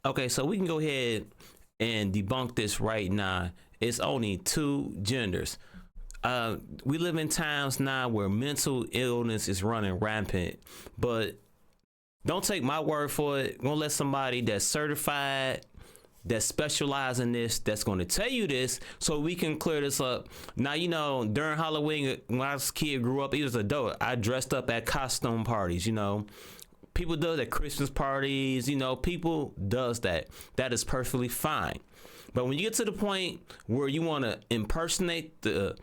Okay, so we can go ahead and debunk this right now. It's only two genders. We live in times now where mental illness is running rampant, but don't take my word for it. Gonna let somebody that's certified, that specialize in this, that's going to tell you this, so we can clear this up. Now, you know, during Halloween, when I was a kid, grew up, even as an adult, I dressed up at costume parties. You know, people do that at Christmas parties. You know, people does that. That is perfectly fine. But when you get to the point where you want to impersonate the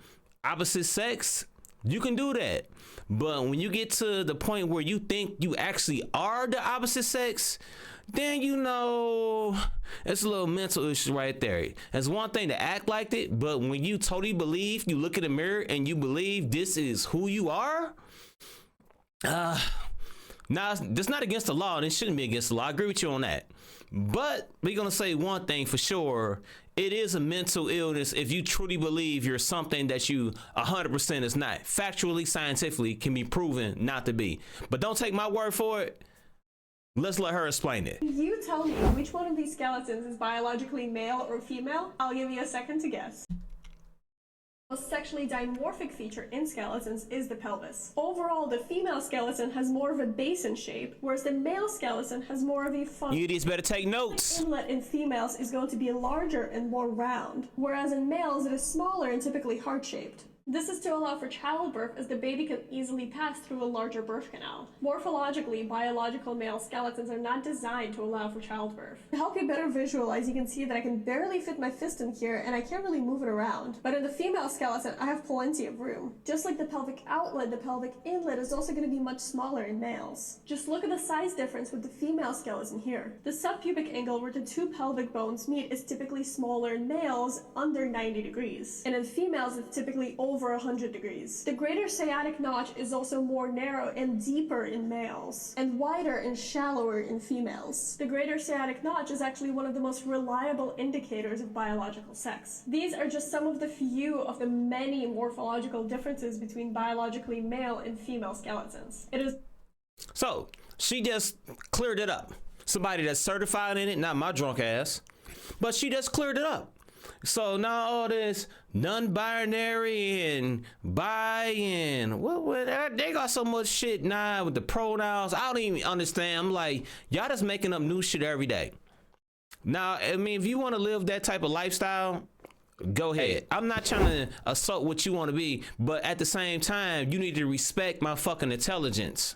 opposite sex, you can do that. But when you get to the point where you think you actually are the opposite sex, then you know it's a little mental issue right there. It's one thing to act like it, but when you totally believe, you look in the mirror and you believe this is who you are, now that's not against the law, and it shouldn't be against the law. I agree with you on that. But we're gonna say one thing for sure: it is a mental illness if you truly believe you're something that you 100% is not. Factually, scientifically, can be proven not to be. But don't take my word for it. Let's let her explain it. You tell me which one of these skeletons is biologically male or female. I'll give you a second to guess. The most sexually dimorphic feature in skeletons is the pelvis. Overall, the female skeleton has more of a basin shape, whereas the male skeleton has more of a funnel. You better take notes. The inlet in females is going to be larger and more round, whereas in males it is smaller and typically heart-shaped. This is to allow for childbirth, as the baby can easily pass through a larger birth canal. Morphologically, biological male skeletons are not designed to allow for childbirth. To help you better visualize, you can see that I can barely fit my fist in here and I can't really move it around. But in the female skeleton, I have plenty of room. Just like the pelvic outlet, the pelvic inlet is also going to be much smaller in males. Just look at the size difference with the female skeleton here. The subpubic angle where the two pelvic bones meet is typically smaller in males, under 90 degrees. And in females, it's typically over 100 degrees. The greater sciatic notch is also more narrow and deeper in males, and wider and shallower in females. The greater sciatic notch is actually one of the most reliable indicators of biological sex. These are just some of the few of the many morphological differences between biologically male and female skeletons. It is So she just cleared it up. Somebody that's certified in it, not my drunk ass, but she just cleared it up. So now all this non-binary and bi and what they got so much shit now with the pronouns. I don't even understand. I'm like, y'all just making up new shit every day. Now, I mean, if you want to live that type of lifestyle, go ahead. I'm not trying to assault what you want to be, but at the same time, you need to respect my fucking intelligence.